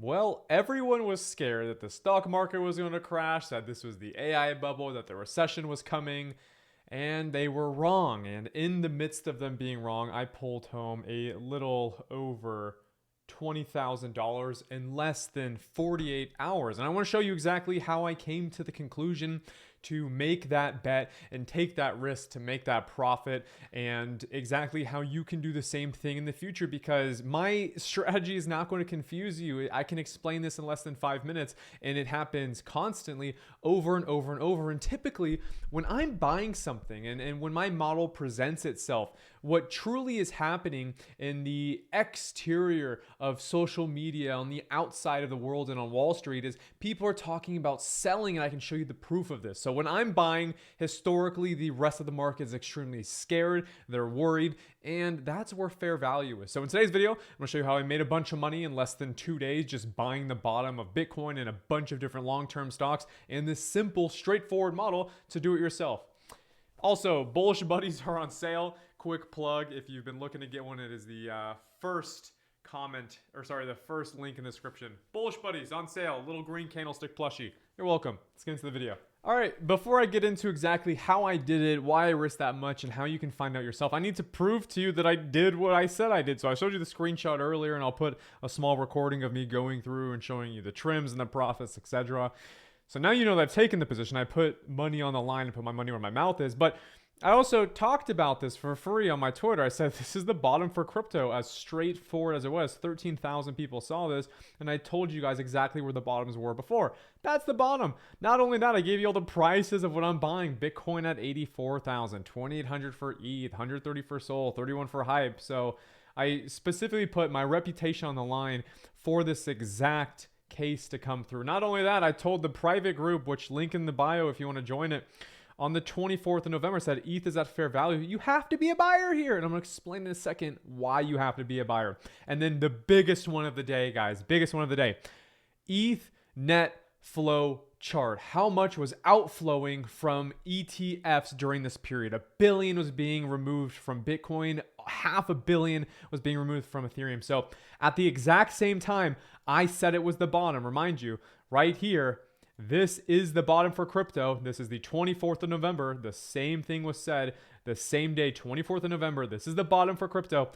Well, everyone was scared that the stock market was going to crash, that this was the AI bubble, that the recession was coming, and they were wrong. And in the midst of them being wrong, I pulled home a little over $20,000 in less than 48 hours. And I want to show you exactly how I came to the conclusion to make that bet and take that risk to make that profit, and exactly how you can do the same thing in the future, because my strategy is not going to confuse you. I can explain this in less than 5 minutes, and it happens constantly over and over and over. And typically when I'm buying something and when my model presents itself, what truly is happening in the exterior of social media, on the outside of the world and on Wall Street, is people are talking about selling, and I can show you the proof of this. So when I'm buying, historically, the rest of the market is extremely scared, they're worried, and that's where fair value is. So in today's video, I'm gonna show you how I made a bunch of money in less than 2 days just buying the bottom of Bitcoin and a bunch of different long-term stocks in this simple, straightforward model to do it yourself. Also, Bullish Buddies are on sale. Quick plug, if you've been looking to get one, it is the first link in the description. Bullish Buddies on sale, little green candlestick plushie. You're welcome. Let's get into the video. All right, before I get into exactly how I did it, why I risked that much, and how you can find out yourself, I need to prove to you that I did what I said I did. So I showed you the screenshot earlier, and I'll put a small recording of me going through and showing you the trims and the profits, etc. So now you know that I've taken the position. I put money on the line and put my money where my mouth is. But I also talked about this for free on my Twitter. I said this is the bottom for crypto, as straightforward as it was. 13,000 people saw this, and I told you guys exactly where the bottoms were before. That's the bottom. Not only that, I gave you all the prices of what I'm buying. Bitcoin at 84,000, 2,800 for ETH, 130 for Sol, 31 for Hype. So I specifically put my reputation on the line for this exact case to come through. Not only that, I told the private group, which link in the bio if you want to join it, on the 24th of November, said ETH is at fair value. You have to be a buyer here. And I'm going to explain in a second why you have to be a buyer. And then the biggest one of the day, guys, biggest one of the day, ETH net flow chart. How much was outflowing from ETFs during this period? $1 billion was being removed from Bitcoin. $500 million was being removed from Ethereum. So at the exact same time, I said it was the bottom. Remind you, right here, this is the bottom for crypto. This is the 24th of November. The same thing was said the same day, 24th of November. This is the bottom for crypto.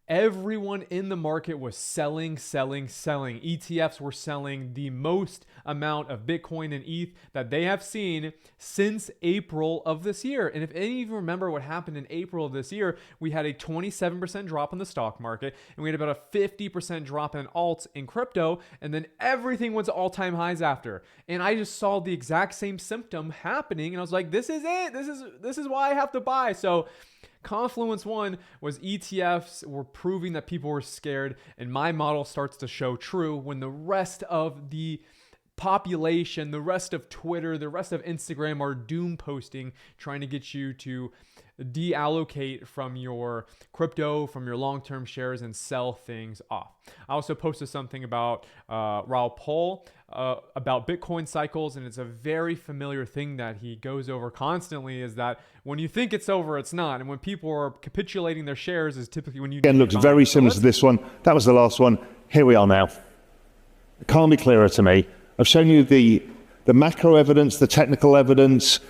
Everyone in the market was selling. ETFs were selling the most amount of Bitcoin and ETH that they have seen since April of this year. And if any of you remember what happened in April of this year, we had a 27% drop in the stock market, and we had about a 50% drop in alts in crypto, and then everything went to all-time highs after. And I just saw the exact same symptom happening, and I was like, this is it. This is why I have to buy. So Confluence one was ETFs were proving that people were scared, and my model starts to show true when the rest of the population, the rest of Twitter, the rest of Instagram are doom posting, trying to get you to deallocate from your crypto, from your long-term shares, and sell things off. I also posted something about Raoul Pol, about Bitcoin cycles, and it's a very familiar thing that he goes over constantly, is that when you think it's over, it's not. And when people are capitulating their shares is typically when you... Again, looks very similar to this one. That was the last one. Here we are now. It can't be clearer to me. I've shown you the macro evidence, the technical evidence,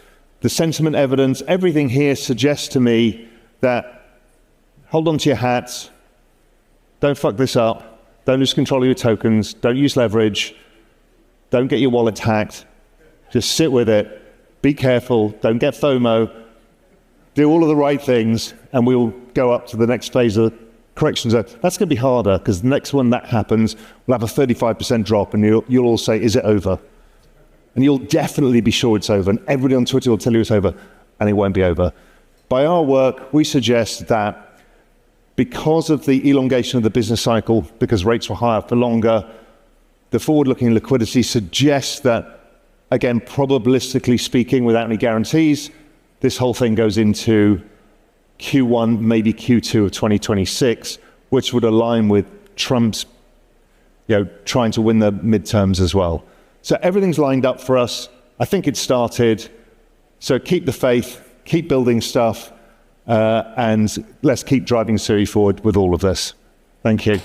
the sentiment evidence. Everything here suggests to me that hold on to your hats, don't fuck this up, don't lose control of your tokens, don't use leverage, don't get your wallet hacked, just sit with it, be careful, don't get FOMO, do all of the right things, and we'll go up to the next phase of correction zone. That's going to be harder, because the next one that happens, we'll have a 35% drop, and you'll all say, is it over? And you'll definitely be sure it's over, and everybody on Twitter will tell you it's over, and it won't be over. By our work, we suggest that because of the elongation of the business cycle, because rates were higher for longer, the forward-looking liquidity suggests that, again, probabilistically speaking, without any guarantees, this whole thing goes into Q1, maybe Q2 of 2026, which would align with Trump's, trying to win the midterms as well. So everything's lined up for us. I think it started. So keep the faith, keep building stuff, and let's keep driving Siri forward with all of this. Thank you.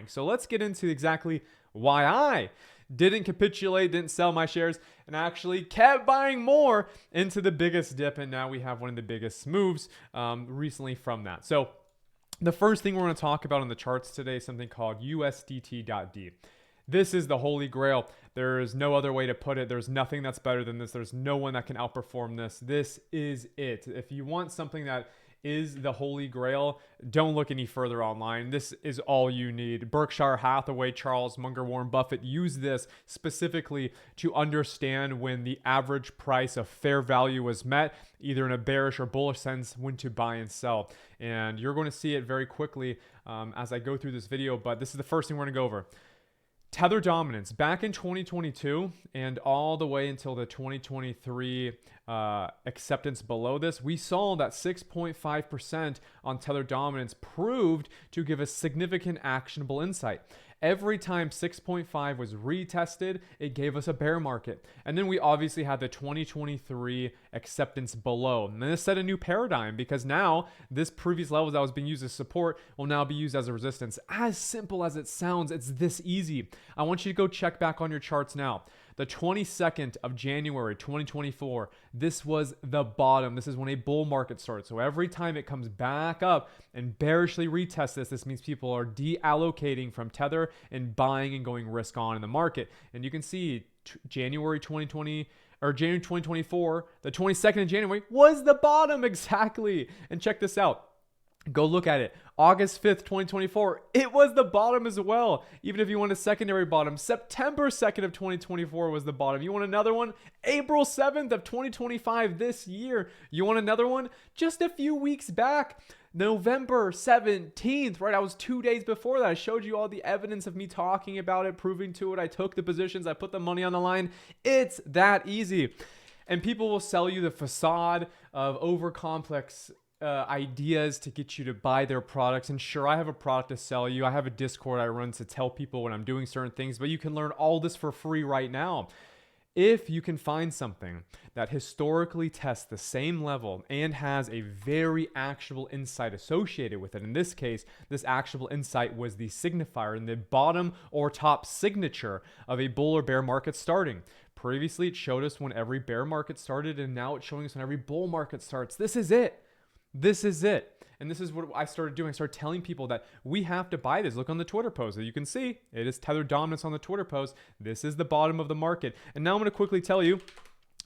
So let's get into exactly why I didn't capitulate, didn't sell my shares, and actually kept buying more into the biggest dip. And now we have one of the biggest moves recently from that. So the first thing we're going to talk about on the charts today is something called USDT.D. This is the holy grail. There is no other way to put it. There's nothing that's better than this. There's no one that can outperform this. This is it. If you want something that is the holy grail, don't look any further online. This is all you need. Berkshire Hathaway, Charles Munger, Warren Buffett use this specifically to understand when the average price of fair value was met, either in a bearish or bullish sense, when to buy and sell. And you're going to see it very quickly as I go through this video, but this is the first thing we're going to go over. Tether dominance back in 2022 and all the way until the 2023 acceptance below this, we saw that 6.5% on Tether dominance proved to give a significant actionable insight. Every time 6.5 was retested, it gave us a bear market. And then we obviously had the 2023 acceptance below. And this set a new paradigm because now this previous level that was being used as support will now be used as a resistance. As simple as it sounds, it's this easy. I want you to go check back on your charts now. The 22nd of January, 2024, this was the bottom. This is when a bull market starts. So every time it comes back up and bearishly retests this means people are deallocating from Tether and buying and going risk on in the market. And you can see January 2020 or January 2024, the 22nd of January was the bottom exactly. And check this out. Go look at it. August 5th, 2024, it was the bottom as well. Even if you want a secondary bottom, September 2nd of 2024 was the bottom. You want another one? April 7th of 2025 this year. You want another one? Just a few weeks back, November 17th, right? I was 2 days before that. I showed you all the evidence of me talking about it, proving to it. I took the positions. I put the money on the line. It's that easy. And people will sell you the facade of over-complex ideas to get you to buy their products. And sure, I have a product to sell you. I have a Discord I run to tell people when I'm doing certain things, but you can learn all this for free right now. If you can find something that historically tests the same level and has a very actionable insight associated with it, in this case, this actionable insight was the signifier in the bottom or top signature of a bull or bear market starting. Previously, it showed us when every bear market started, and now it's showing us when every bull market starts. This is it. This is it. And this is what I started doing. I started telling people that we have to buy this. Look on the Twitter post. As you can see, it is Tether dominance on the Twitter post. This is the bottom of the market. And now I'm going to quickly tell you,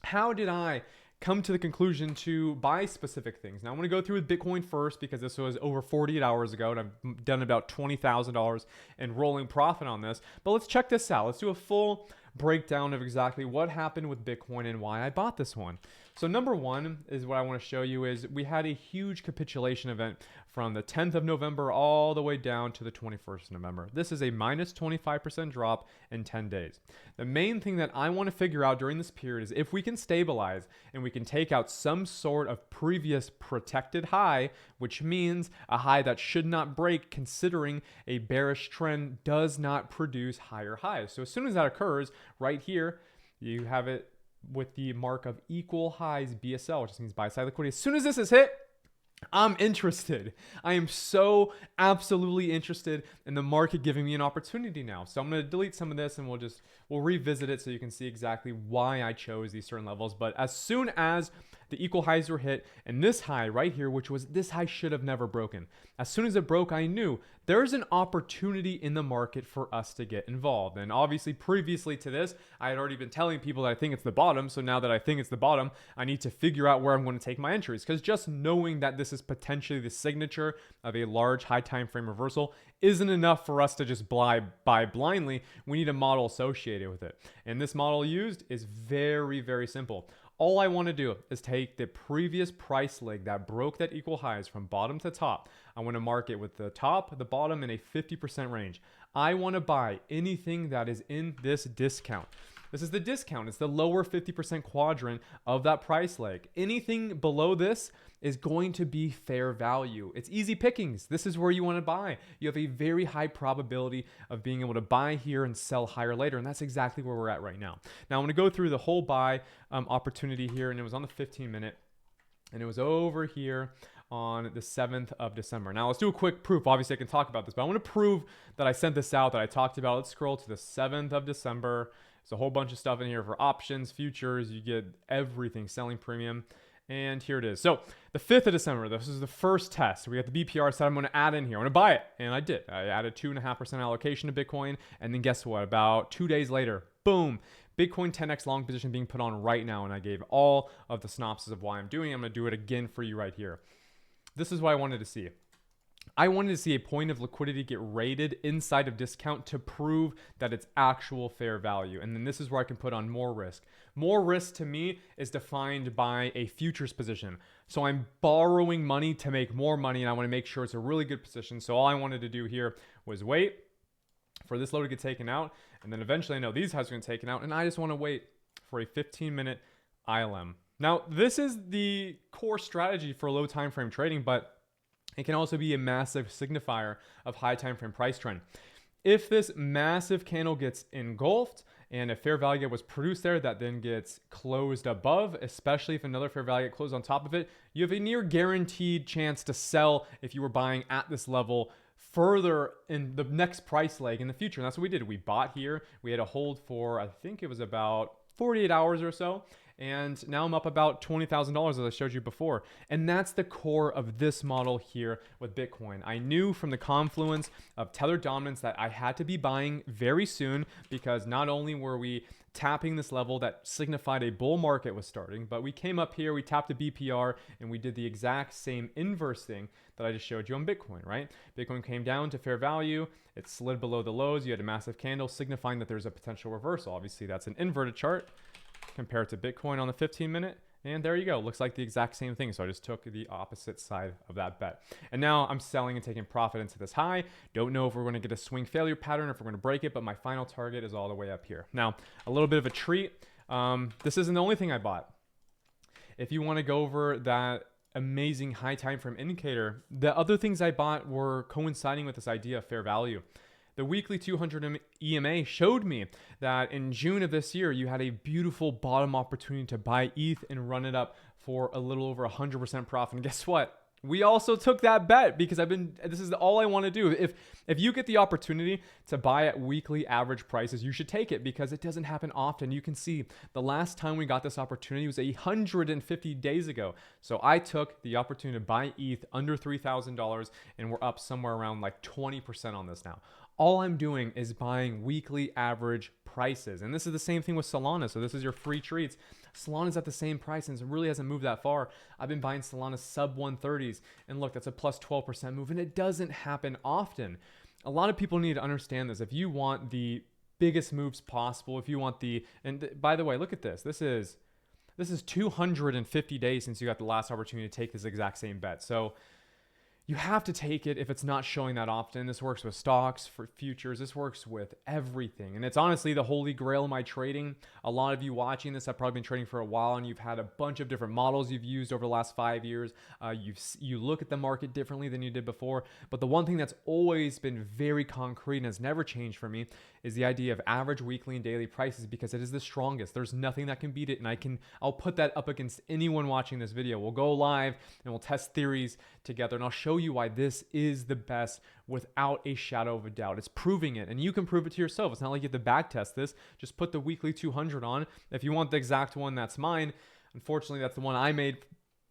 how did I come to the conclusion to buy specific things? Now I'm going to go through with Bitcoin first because this was over 48 hours ago and I've done about $20,000 in rolling profit on this. But let's check this out. Let's do a full breakdown of exactly what happened with Bitcoin and why I bought this one. So number one is what I want to show you is we had a huge capitulation event from the 10th of November all the way down to the 21st of November. This is a minus 25% drop in 10 days. The main thing that I want to figure out during this period is if we can stabilize and we can take out some sort of previous protected high, which means a high that should not break considering a bearish trend does not produce higher highs. So as soon as that occurs, right here, you have it with the mark of equal highs BSL, which means buy side liquidity. As soon as this is hit, I'm interested. I am so absolutely interested in the market giving me an opportunity now. So I'm going to delete some of this and we'll revisit it so you can see exactly why I chose these certain levels. But as soon as the equal highs were hit and this high right here, which was this high should have never broken. As soon as it broke, I knew there's an opportunity in the market for us to get involved. And obviously previously to this, I had already been telling people that I think it's the bottom. So now that I think it's the bottom, I need to figure out where I'm going to take my entries, because just knowing that this is potentially the signature of a large high time frame reversal isn't enough for us to just buy blindly. We need a model associated with it. And this model used is very, very simple. All I want to do is take the previous price leg that broke that equal highs from bottom to top. I want to mark it with the top, the bottom, in a 50% range. I want to buy anything that is in this discount. This is the discount. It's the lower 50% quadrant of that price leg. Anything below this is going to be fair value. It's easy pickings. This is where you want to buy. You have a very high probability of being able to buy here and sell higher later. And that's exactly where we're at right now. Now I'm going to go through the whole buy opportunity here. And it was on the 15 minute. And it was over here on the 7th of December. Now let's do a quick proof. Obviously I can talk about this, but I want to prove that I sent this out, that I talked about. Let's scroll to the 7th of December. There's a whole bunch of stuff in here for options, futures. You get everything, selling premium. And here it is. So the 5th of December, this is the first test. We got the BPR set I'm going to add in here. I'm going to buy it. And I did. I added 2.5% allocation to Bitcoin. And then guess what? About 2 days later, boom, Bitcoin 10x long position being put on right now. And I gave all of the synopsis of why I'm doing it. I'm going to do it again for you right here. This is what I wanted to see. I wanted to see a point of liquidity get rated inside of discount to prove that it's actual fair value. And then this is where I can put on more risk. More risk to me is defined by a futures position. So I'm borrowing money to make more money, and I want to make sure it's a really good position. So all I wanted to do here was wait for this low to get taken out. And then eventually I know these highs are going to get taken out. And I just want to wait for a 15-minute ILM. Now, this is the core strategy for low time frame trading, but it can also be a massive signifier of high time frame price trend. If this massive candle gets engulfed and a fair value was produced there that then gets closed above, especially if another fair value gets closed on top of it, you have a near guaranteed chance to sell if you were buying at this level further in the next price leg in the future. And that's what we did. We bought here. We had a hold for, I think it was about 48 hours or so. And now I'm up about $20,000 as I showed you before. And that's the core of this model here with Bitcoin. I knew from the confluence of tether dominance that I had to be buying very soon, because not only were we tapping this level that signified a bull market was starting, but we came up here, we tapped the BPR, and we did the exact same inverse thing that I just showed you on Bitcoin, right? Bitcoin came down to fair value, it slid below the lows, you had a massive candle signifying that there's a potential reversal. Obviously that's an inverted chart compared to Bitcoin on the 15-minute. And there you go. Looks like the exact same thing. So I just took the opposite side of that bet. And now I'm selling and taking profit into this high. Don't know if we're going to get a swing failure pattern or if we're going to break it, but my final target is all the way up here. Now, a little bit of a treat. This isn't the only thing I bought. If you want to go over that amazing high time frame indicator, the other things I bought were coinciding with this idea of fair value. The weekly 200 EMA showed me that in June of this year, you had a beautiful bottom opportunity to buy ETH and run it up for a little over 100% profit. And guess what? We also took that bet because this is all I want to do. If you get the opportunity to buy at weekly average prices, you should take it because it doesn't happen often. You can see the last time we got this opportunity was 150 days ago. So I took the opportunity to buy ETH under $3,000 and we're up somewhere around like 20% on this now. All I'm doing is buying weekly average prices. And this is the same thing with Solana. So this is your free treats. Solana's at the same price and it really hasn't moved that far. I've been buying Solana sub 130s. And look, that's a plus 12% move. And it doesn't happen often. A lot of people need to understand this. If you want the biggest moves possible, if you want and by the way, look at this. This is 250 days since you got the last opportunity to take this exact same bet. So you have to take it if it's not showing that often. This works with stocks, for futures. This works with everything. And it's honestly the holy grail of my trading. A lot of you watching this have probably been trading for a while and you've had a bunch of different models you've used over the last 5 years. You look at the market differently than you did before. But the one thing that's always been very concrete and has never changed for me is the idea of average weekly and daily prices, because it is the strongest. There's nothing that can beat it. And I'll put that up against anyone watching this video. We'll go live and we'll test theories together and I'll show you why this is the best without a shadow of a doubt. It's proving it and you can prove it to yourself. It's not like you have to back test this. Just put the weekly 200 on. If you want the exact one, that's mine. Unfortunately, that's the one I made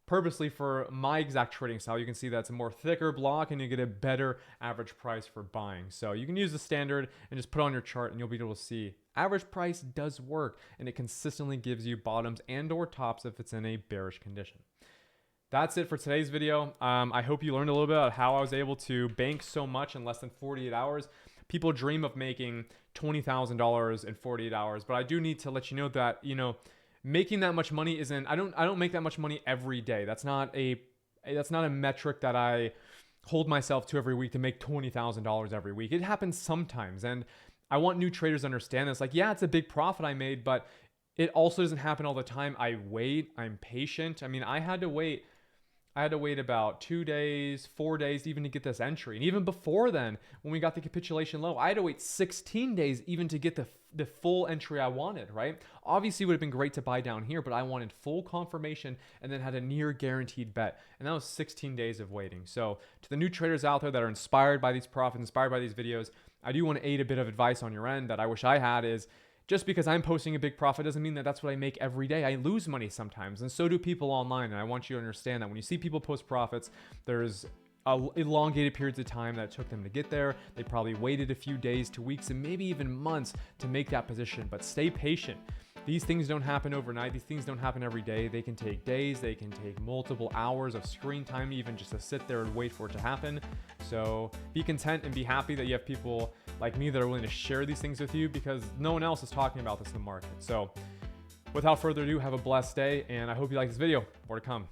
purposely for my exact trading style. You can see that's a more thicker block and you get a better average price for buying. So you can use the standard and just put on your chart and you'll be able to see average price does work and it consistently gives you bottoms and or tops if it's in a bearish condition. That's it for today's video. I hope you learned a little bit about how I was able to bank so much in less than 48 hours. People dream of making $20,000 in 48 hours, but I do need to let you know that, making that much money I don't make that much money every day. That's not a metric that I hold myself to every week to make $20,000 every week. It happens sometimes. And I want new traders to understand this. Like, yeah, it's a big profit I made, but it also doesn't happen all the time. I wait, I'm patient. I mean, I had to wait I had to wait about 2 days, 4 days even to get this entry. And even before then, when we got the capitulation low, I had to wait 16 days even to get the full entry I wanted, right? Obviously, it would have been great to buy down here, but I wanted full confirmation and then had a near guaranteed bet. And that was 16 days of waiting. So to the new traders out there that are inspired by these profits, inspired by these videos, I do want to aid a bit of advice on your end that I wish I had is, just because I'm posting a big profit doesn't mean that that's what I make every day. I lose money sometimes, and so do people online. And I want you to understand that when you see people post profits, there's elongated periods of time that it took them to get there. They probably waited a few days to weeks and maybe even months to make that position, but stay patient. These things don't happen overnight. These things don't happen every day. They can take days. They can take multiple hours of screen time even just to sit there and wait for it to happen. So be content and be happy that you have people like me that are willing to share these things with you, because no one else is talking about this in the market. So without further ado, have a blessed day, and I hope you like this video. More to come.